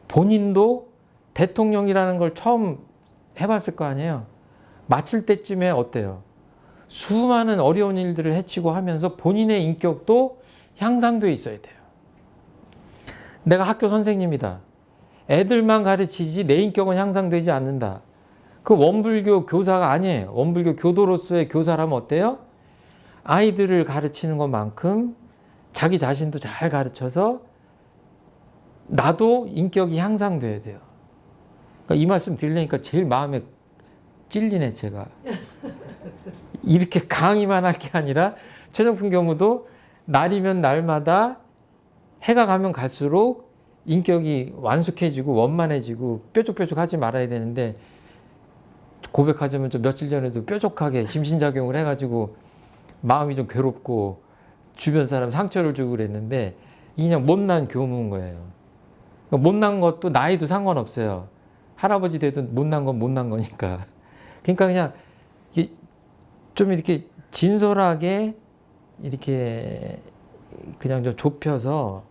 본인도 대통령이라는 걸 처음 해봤을 거 아니에요. 마칠 때쯤에 어때요? 수많은 어려운 일들을 헤치고 하면서 본인의 인격도 향상돼 있어야 돼요. 내가 학교 선생님이다. 애들만 가르치지 내 인격은 향상되지 않는다. 그 원불교 교사가 아니에요. 원불교 교도로서의 교사라면 어때요? 아이들을 가르치는 것만큼 자기 자신도 잘 가르쳐서 나도 인격이 향상돼야 돼요. 그러니까 이 말씀 드리려니까 제일 마음에 찔리네, 제가. 이렇게 강의만 할 게 아니라 최정품 교무도 날이면 날마다 해가 가면 갈수록 인격이 완숙해지고 원만해지고 뾰족뾰족하지 말아야 되는데 고백하자면 좀 며칠 전에도 뾰족하게 심신작용을 해가지고 마음이 좀 괴롭고 주변 사람 상처를 주고 그랬는데 이게 그냥 못난 교무인 거예요. 그러니까 못난 것도 나이도 상관없어요. 할아버지 되든 못난 건 못난 거니까. 그러니까 그냥 좀 이렇게 진솔하게 이렇게 그냥 좀 좁혀서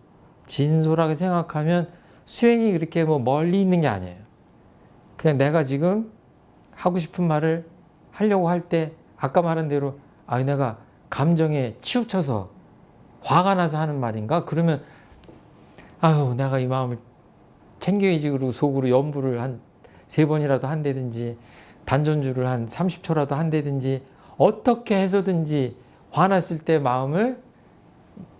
진솔하게 생각하면 수행이 그렇게 뭐 멀리 있는 게 아니에요. 그냥 내가 지금 하고 싶은 말을 하려고 할 때 아까 말한 대로 내가 감정에 치우쳐서 화가 나서 하는 말인가? 그러면 내가 이 마음을 챙겨야지 그러고 속으로 염불을 한 3번이라도 한다든지 단전주를 한 30초라도 한다든지 어떻게 해서든지 화났을 때 마음을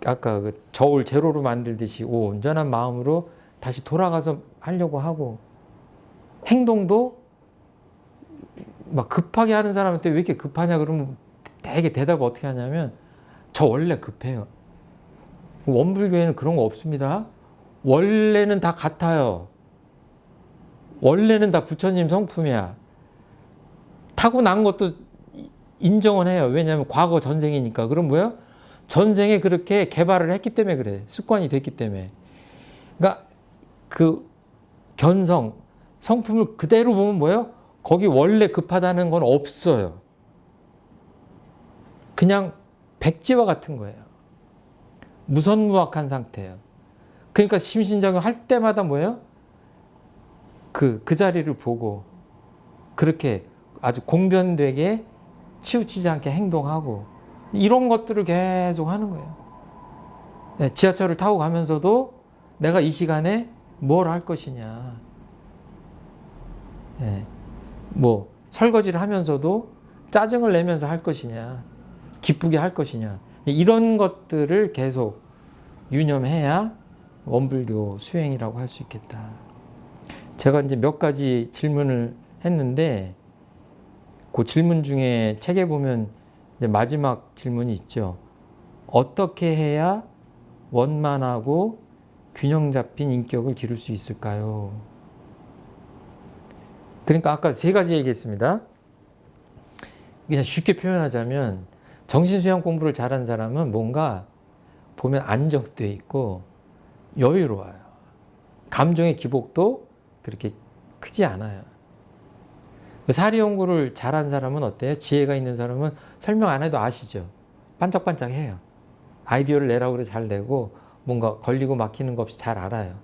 아까 그 저울 제로로 만들듯이 온전한 마음으로 다시 돌아가서 하려고 하고 행동도 막 급하게 하는 사람한테 왜 이렇게 급하냐 그러면 되게 대답을 어떻게 하냐면 저 원래 급해요. 원불교에는 그런 거 없습니다. 원래는 다 같아요. 원래는 다 부처님 성품이야. 타고난 것도 인정은 해요. 왜냐하면 과거 전생이니까. 그럼 뭐예요? 전생에 그렇게 개발을 했기 때문에 그래. 습관이 됐기 때문에. 그러니까 그 견성, 성품을 그대로 보면 뭐예요? 거기 원래 급하다는 건 없어요. 그냥 백지와 같은 거예요. 무선무악한 상태예요. 그러니까 심신작용 할 때마다 뭐예요? 그 자리를 보고 그렇게 아주 공변되게 치우치지 않게 행동하고 이런 것들을 계속 하는 거예요. 지하철을 타고 가면서도 내가 이 시간에 뭘 할 것이냐. 뭐 설거지를 하면서도 짜증을 내면서 할 것이냐. 기쁘게 할 것이냐. 이런 것들을 계속 유념해야 원불교 수행이라고 할 수 있겠다. 제가 이제 몇 가지 질문을 했는데 그 질문 중에 책에 보면 이제 마지막 질문이 있죠. 어떻게 해야 원만하고 균형 잡힌 인격을 기를 수 있을까요? 그러니까 아까 3가지 얘기했습니다. 그냥 쉽게 표현하자면 정신수양 공부를 잘한 사람은 뭔가 보면 안정돼 있고 여유로워요. 감정의 기복도 그렇게 크지 않아요. 사리 연구를 잘한 사람은 어때요? 지혜가 있는 사람은 설명 안 해도 아시죠? 반짝반짝해요. 아이디어를 내라고 그래 잘 내고 뭔가 걸리고 막히는 거 없이 잘 알아요.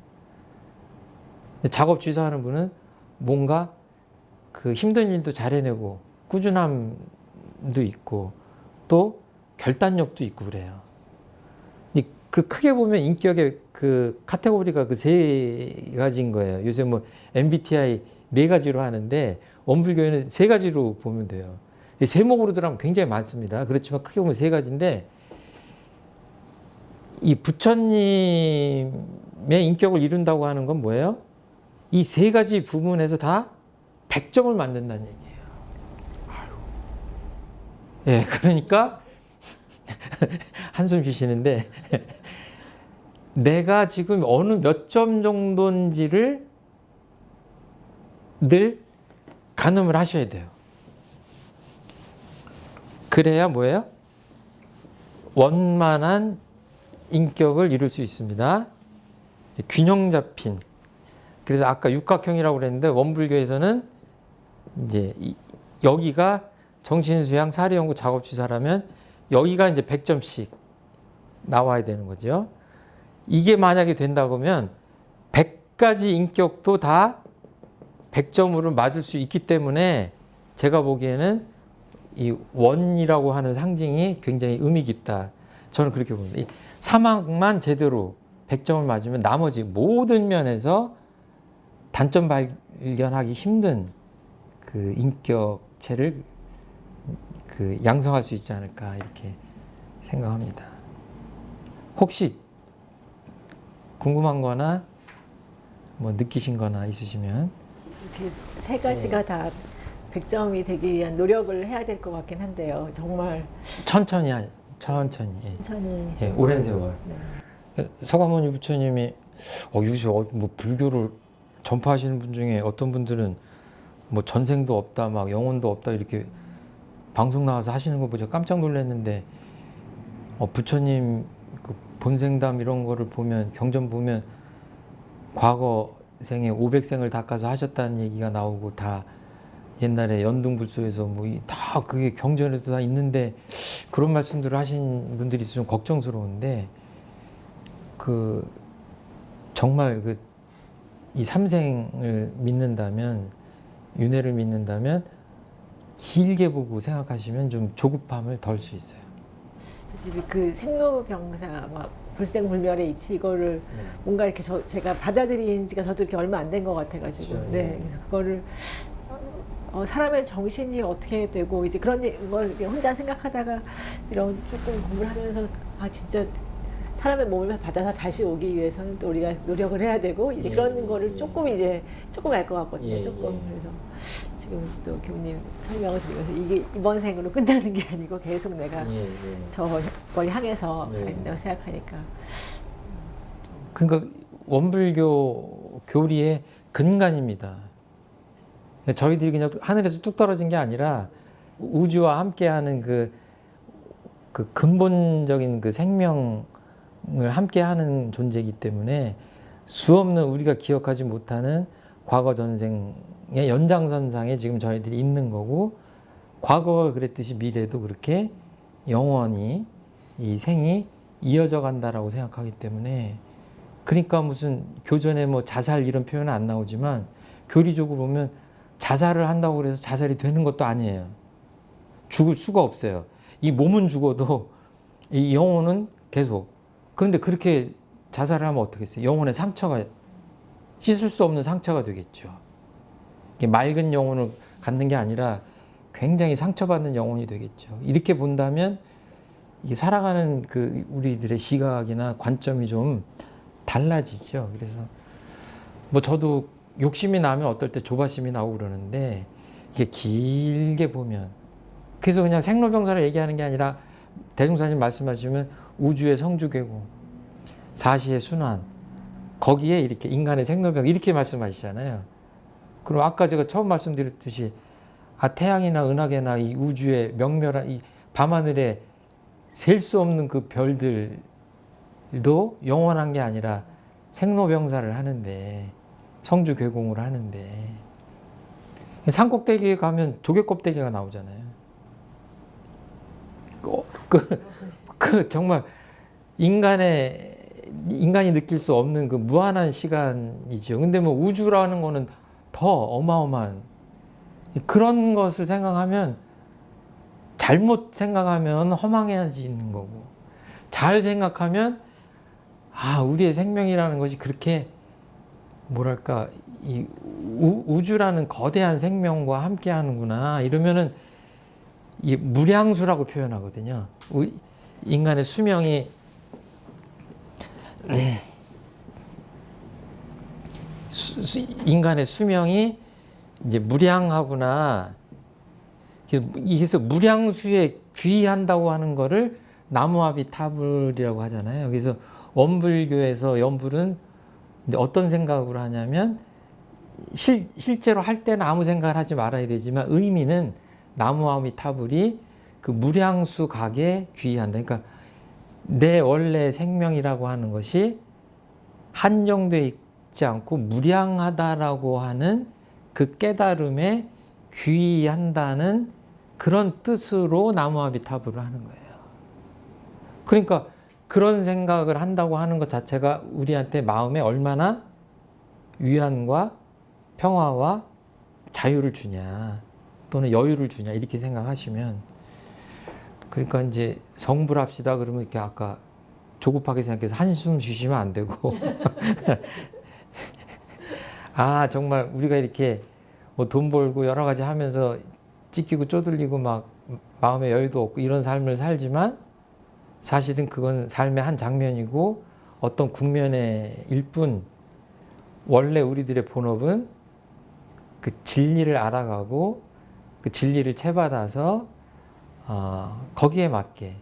작업 취사하는 분은 뭔가 그 힘든 일도 잘 해내고 꾸준함도 있고 또 결단력도 있고 그래요. 그 크게 보면 인격의 그 카테고리가 그 3가지인 거예요. 요새 뭐 MBTI 네 가지로 하는데 원불교에는 세 가지로 보면 돼요. 세목으로 들어가면 굉장히 많습니다. 그렇지만 크게 보면 세 가지인데 이 부처님의 인격을 이룬다고 하는 건 뭐예요? 이 세 가지 부분에서 다 100점을 만든다는 얘기예요. 예, 그러니까 한숨 쉬시는데 내가 지금 어느 몇 점 정도인지를 늘 가늠을 하셔야 돼요. 그래야 뭐예요? 원만한 인격을 이룰 수 있습니다. 균형 잡힌. 그래서 아까 육각형이라고 그랬는데 원불교에서는 이제 여기가 정신수양 사리연구 작업주사라면 여기가 이제 100점씩 나와야 되는 거죠. 이게 만약에 된다고 하면 100가지 인격도 다 100점으로 맞을 수 있기 때문에 제가 보기에는 이 원이라고 하는 상징이 굉장히 의미 깊다. 저는 그렇게 봅니다. 이 사막만 제대로 100점을 맞으면 나머지 모든 면에서 단점 발견하기 힘든 그 인격체를 그 양성할 수 있지 않을까 이렇게 생각합니다. 혹시 궁금한 거나 뭐 느끼신 거나 있으시면 이렇게 세 가지가 다 100점이 되기 위한 노력을 해야 될 것 같긴 한데요. 정말 천천히 예. 천천히 예, 오랜 세월. 네. 서가모니 부처님이 요새 뭐 불교를 전파하시는 분 중에 어떤 분들은 뭐 전생도 없다, 막 영혼도 없다 이렇게 방송 나와서 하시는 거 보자 깜짝 놀랐는데 부처님 그 본생담 이런 거를 보면 경전 보면 과거 생에 500생을 닦아서 하셨다는 얘기가 나오고 다 옛날에 연등불소에서 뭐 다 그게 경전에도 다 있는데 그런 말씀들을 하신 분들이 있으면 걱정스러운데 그 정말 그 이 삼생을 믿는다면 윤회를 믿는다면 길게 보고 생각하시면 좀 조급함을 덜 수 있어요. 사실 그 생로병사 막 불생불멸의 이치 이거를 뭔가 이렇게 제가 받아들인 지가 저도 이렇게 얼마 안 된 것 같아가지고 그렇죠. 네 그래서 그거를 사람의 정신이 어떻게 되고 이제 그런 걸 혼자 생각하다가 이런 조금 공부를 하면서 진짜 사람의 몸을 받아서 다시 오기 위해서는 또 우리가 노력을 해야 되고 이제 그런 거를 조금 알 것 같거든요. 조금 그래서 지금 또 교수님 설명을 드리면서 이게 이번 생으로 끝나는 게 아니고 계속 내가 저걸 향해서 가야 된다고 생각하니까. 그러니까 원불교 교리의 근간입니다. 저희들이 그냥 하늘에서 뚝 떨어진 게 아니라 우주와 함께하는 그 근본적인 그 생명을 함께하는 존재이기 때문에 수없는 우리가 기억하지 못하는 과거 전생의 연장선상에 지금 저희들이 있는 거고 과거가 그랬듯이 미래도 그렇게 영원히 이 생이 이어져 간다라고 생각하기 때문에 그러니까 무슨 교전에 뭐 자살 이런 표현은 안 나오지만 교리적으로 보면 자살을 한다고 해서 자살이 되는 것도 아니에요. 죽을 수가 없어요. 이 몸은 죽어도 이 영혼은 계속. 그런데 그렇게 자살을 하면 어떻게 했어요? 영혼의 상처가 씻을 수 없는 상처가 되겠죠. 이게 맑은 영혼을 갖는 게 아니라 굉장히 상처받는 영혼이 되겠죠. 이렇게 본다면 이게 살아가는 그 우리들의 시각이나 관점이 좀 달라지죠. 그래서 뭐 저도 욕심이 나면 어떨 때 조바심이 나오고 그러는데 이게 길게 보면 그래서 그냥 생로병사를 얘기하는 게 아니라 대종사님 말씀하시면 우주의 성주계공 사시의 순환 거기에 이렇게 인간의 생로병 이렇게 말씀하시잖아요. 그럼 아까 제가 처음 말씀드렸듯이 태양이나 은하계나 이 우주의 명멸한 이 밤하늘에 셀 수 없는 그 별들도 영원한 게 아니라 생로병사를 하는데 성주괴공을 하는데 산꼭대기에 가면 조개껍데기가 나오잖아요. 정말 인간이 느낄 수 없는 그 무한한 시간이죠. 근데 뭐 우주라는 거는 더 어마어마한 그런 것을 생각하면 잘못 생각하면 허망해지는 거고 잘 생각하면 우리의 생명이라는 것이 그렇게 뭐랄까 이 우주라는 거대한 생명과 함께 하는구나. 이러면은 이 무량수라고 표현하거든요. 인간의 수명이 인간의 수명이 이제 무량하구나. 그래서 무량수에 귀한다고 하는 거를 나무아비타불이라고 하잖아요. 그래서 원불교에서 연불은 이제 어떤 생각으로 하냐면 실제로 할 때는 아무 생각을 하지 말아야 되지만 의미는 나무아미타불이 그 무량수 각에 귀한다. 그러니까 내 원래 생명이라고 하는 것이 한정되어 있지 않고 무량하다라고 하는 그 깨달음에 귀한다는 그런 뜻으로 나무아미타불을 하는 거예요. 그러니까 그런 생각을 한다고 하는 것 자체가 우리한테 마음에 얼마나 위안과 평화와 자유를 주냐 또는 여유를 주냐 이렇게 생각하시면, 그러니까 이제 성불합시다 그러면 이렇게 아까 조급하게 생각해서 한숨 쉬시면 안 되고 아 정말 우리가 이렇게 뭐 돈 벌고 여러 가지 하면서 찢기고 쪼들리고 막 마음에 여유도 없고 이런 삶을 살지만 사실은 그건 삶의 한 장면이고 어떤 국면의 일뿐, 원래 우리들의 본업은 그 진리를 알아가고 그 진리를 채받아서 거기에 맞게,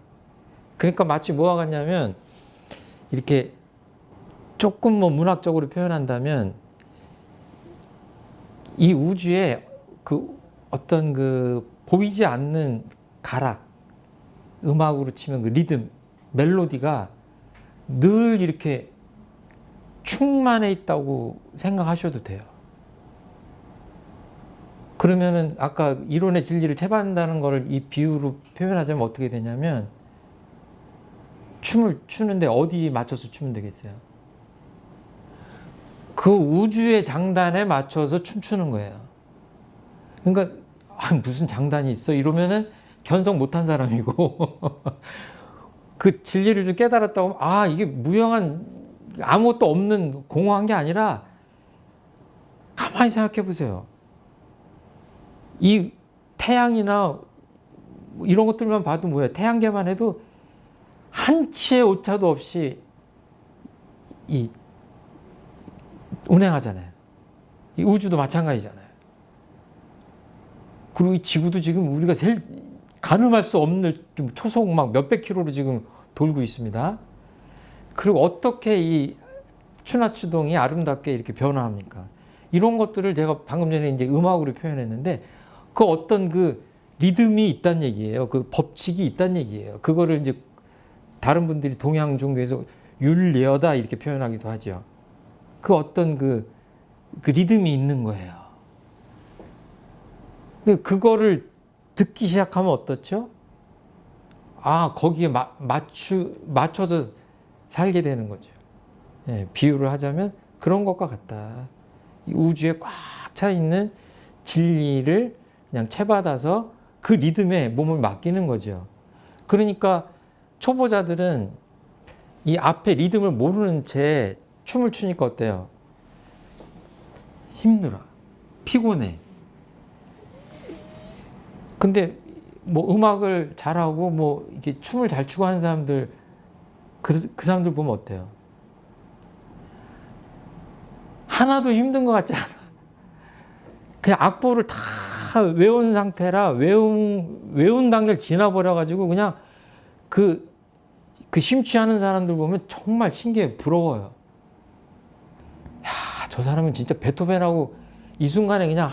그러니까 마치 뭐와 같냐면 이렇게 조금 뭐 문학적으로 표현한다면 이 우주에 그 어떤 그 보이지 않는 가락, 음악으로 치면 그 리듬, 멜로디가 늘 이렇게 충만해 있다고 생각하셔도 돼요. 그러면은 아까 이론의 진리를 채받는다는 것을 이 비유로 표현하자면 어떻게 되냐면 춤을 추는데 어디 맞춰서 추면 되겠어요? 그 우주의 장단에 맞춰서 춤추는 거예요. 그러니까 무슨 장단이 있어? 이러면은 견성 못한 사람이고 그 진리를 좀 깨달았다고 하면 이게 무형한 아무것도 없는 공허한 게 아니라 가만히 생각해 보세요. 이 태양이나 이런 것들만 봐도 뭐예요? 태양계만 해도 한치의 오차도 없이 이 운행하잖아요. 이 우주도 마찬가지잖아요. 그리고 이 지구도 지금 우리가 제일 가늠할 수 없는 좀 초속 막 몇백 킬로로 지금 돌고 있습니다. 그리고 어떻게 이 추나추동이 아름답게 이렇게 변화합니까? 이런 것들을 제가 방금 전에 이제 음악으로 표현했는데 그 어떤 그 리듬이 있다는 얘기예요. 그 법칙이 있다는 얘기예요. 그거를 이제 다른 분들이 동양 종교에서 율리어다 이렇게 표현하기도 하죠. 그 어떤 그 리듬이 있는 거예요. 그거를 듣기 시작하면 어떻죠? 거기에 맞춰서 살게 되는 거죠. 예, 비유를 하자면 그런 것과 같다. 이 우주에 꽉 차 있는 진리를 그냥 채받아서 그 리듬에 몸을 맡기는 거죠. 그러니까 초보자들은 이 앞에 리듬을 모르는 채 춤을 추니까 어때요? 힘들어. 피곤해. 근데 뭐 음악을 잘하고 뭐 이렇게 춤을 잘 추고 하는 사람들, 그 사람들 보면 어때요? 하나도 힘든 것 같지 않아. 그냥 악보를 다 외운 상태라 외운 단계를 지나버려가지고 그냥 그 심취하는 사람들 보면 정말 신기해, 부러워요. 야, 저 사람은 진짜 베토벤하고 이 순간에 그냥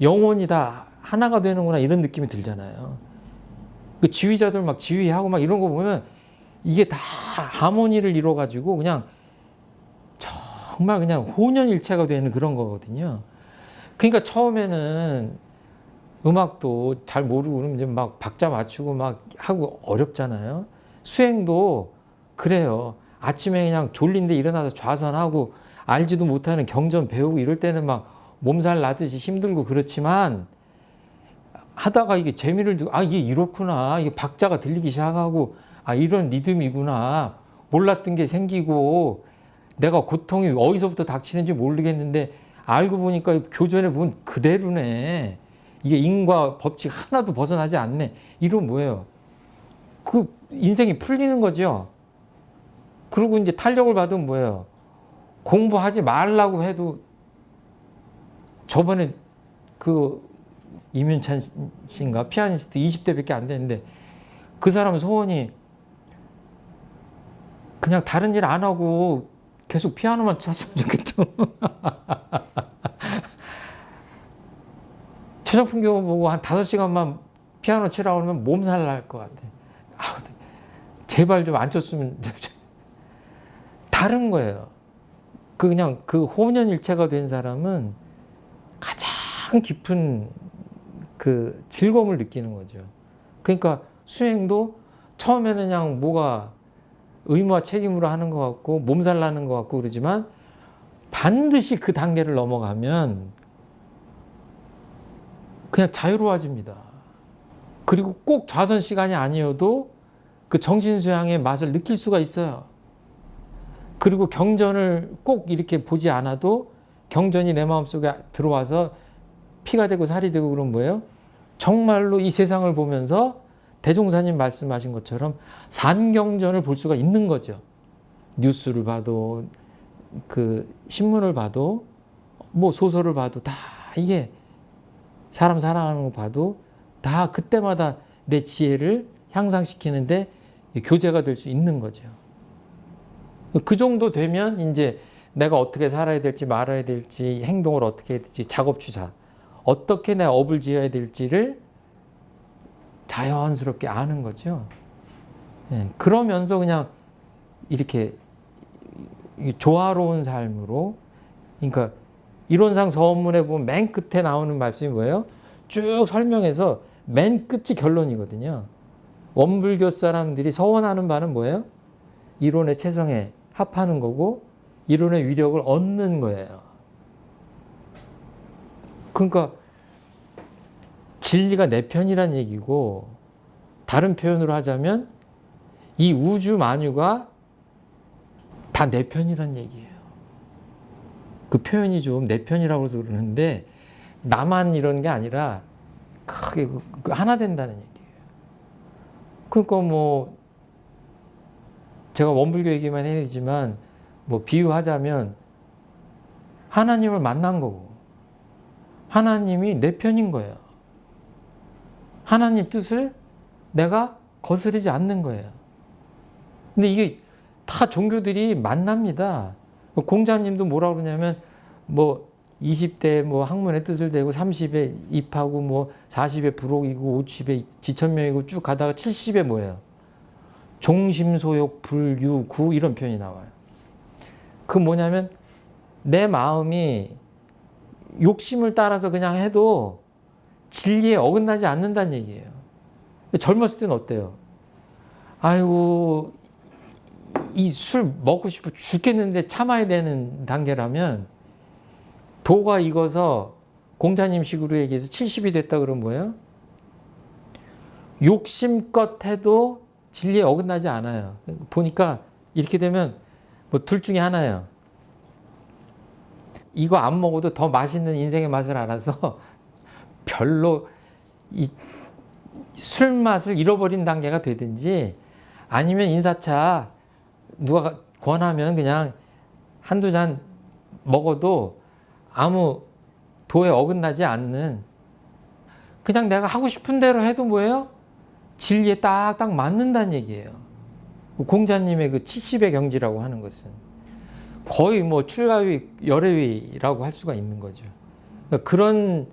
영혼이 다 하나가 되는구나 이런 느낌이 들잖아요. 그 지휘자들 막 지휘하고 막 이런 거 보면 이게 다 하모니를 이뤄가지고 그냥 정말 그냥 혼연일체가 되는 그런 거거든요. 그러니까 처음에는 음악도 잘 모르고 그러면 이제 막 박자 맞추고 막 하고 어렵잖아요. 수행도 그래요. 아침에 그냥 졸린데 일어나서 좌선하고 알지도 못하는 경전 배우고 이럴 때는 막 몸살 나듯이 힘들고 그렇지만 하다가 이게 재미를 두고 이게 이렇구나. 이게 박자가 들리기 시작하고 이런 리듬이구나. 몰랐던 게 생기고 내가 고통이 어디서부터 닥치는지 모르겠는데 알고 보니까 교전에 보면 그대로네. 이게 인과 법칙 하나도 벗어나지 않네. 이러면 뭐예요? 그 인생이 풀리는 거죠. 그리고 이제 탄력을 받으면 뭐예요? 공부하지 말라고 해도 저번에 그 이문찬 씨인가 피아니스트 20대밖에 안 됐는데 그 사람 소원이 그냥 다른 일 안 하고 계속 피아노만 쳤으면 좋겠죠. 최정품 교보 보고 한 5시간만 피아노 치라고 하면 몸살 날 것 같아. 아우, 제발 좀 안 쳤으면. 다른 거예요. 그냥 그 혼연일체가 된 사람은 가장 깊은 그 즐거움을 느끼는 거죠. 그러니까 수행도 처음에는 그냥 뭐가 의무와 책임으로 하는 것 같고 몸살 나는 것 같고 그러지만 반드시 그 단계를 넘어가면 그냥 자유로워집니다. 그리고 꼭 좌선 시간이 아니어도 그 정신수양의 맛을 느낄 수가 있어요. 그리고 경전을 꼭 이렇게 보지 않아도 경전이 내 마음속에 들어와서 피가 되고 살이 되고 그런 뭐예요? 정말로 이 세상을 보면서 대종사님 말씀하신 것처럼 산경전을 볼 수가 있는 거죠. 뉴스를 봐도 그 신문을 봐도 뭐 소설을 봐도 다 이게 사람 사랑하는 거 봐도 다 그때마다 내 지혜를 향상시키는데 교재가 될 수 있는 거죠. 그 정도 되면 이제 내가 어떻게 살아야 될지 말아야 될지 행동을 어떻게 해야 될지 작업추사 어떻게 내 업을 지어야 될지를 자연스럽게 아는 거죠. 예, 그러면서 그냥 이렇게 조화로운 삶으로 그러니까 이론상 서원문에 보면 맨 끝에 나오는 말씀이 뭐예요? 쭉 설명해서 맨 끝이 결론이거든요. 원불교 사람들이 서원하는 바는 뭐예요? 이론의 체성에 합하는 거고 이론의 위력을 얻는 거예요. 그러니까 진리가 내 편이란 얘기고 다른 표현으로 하자면 이 우주 만유가 다 내 편이란 얘기예요. 그 표현이 좀 내 편이라고 해서 그러는데 나만 이런 게 아니라 크게 하나 된다는 얘기예요. 그러니까 뭐 제가 원불교 얘기만 해야 되지만 뭐 비유하자면 하나님을 만난 거고 하나님이 내 편인 거예요. 하나님 뜻을 내가 거스르지 않는 거예요. 근데 이게 다 종교들이 만납니다. 공자님도 뭐라 그러냐면 뭐 20대 뭐 학문의 뜻을 대고 30에 입하고 뭐 40에 부록이고 50에 지천명이고 쭉 가다가 70에 뭐예요? 종심소욕 불유구 이런 표현이 나와요. 그 뭐냐면 내 마음이 욕심을 따라서 그냥 해도 진리에 어긋나지 않는다는 얘기예요. 젊었을 때는 어때요? 아이고 이 술 먹고 싶어 죽겠는데 참아야 되는 단계라면 도가 익어서 공자님식으로 얘기해서 70이 됐다 그러면 뭐예요? 욕심껏 해도 진리에 어긋나지 않아요. 보니까 이렇게 되면 뭐 둘 중에 하나예요. 이거 안 먹어도 더 맛있는 인생의 맛을 알아서 별로 이 술 맛을 잃어버린 단계가 되든지 아니면 인사차 누가 권하면 그냥 한두 잔 먹어도 아무 도에 어긋나지 않는 그냥 내가 하고 싶은 대로 해도 뭐예요? 진리에 딱딱 맞는다는 얘기예요. 공자님의 그 70의 경지라고 하는 것은 거의 뭐 출가위, 열애위라고 할 수가 있는 거죠. 그러니까 그런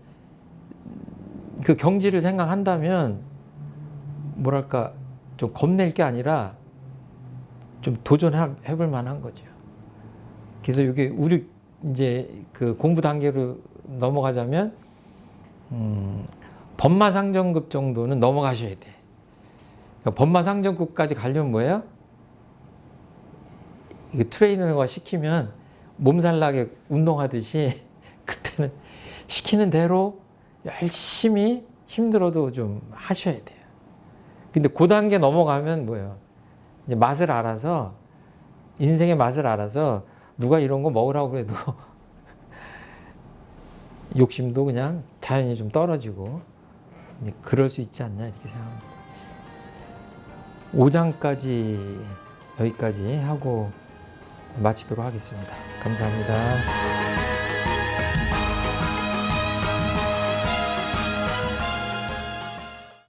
그 경지를 생각한다면 뭐랄까 좀 겁낼 게 아니라 좀 도전해 볼 만한 거죠. 그래서 이게 우리 이제 그 공부 단계로 넘어가자면 법마상정급 정도는 넘어가셔야 돼. 그러니까 법마상정급까지 가려면 뭐예요? 이게 트레이너가 시키면 몸살나게 운동하듯이 그때는 시키는 대로 열심히 힘들어도 좀 하셔야 돼요. 근데 그 단계 넘어가면 뭐예요? 이제 맛을 알아서 인생의 맛을 알아서 누가 이런 거 먹으라고 해도 욕심도 그냥 자연히 좀 떨어지고 이제 그럴 수 있지 않냐 이렇게 생각합니다. 5장까지 여기까지 하고 마치도록 하겠습니다. 감사합니다.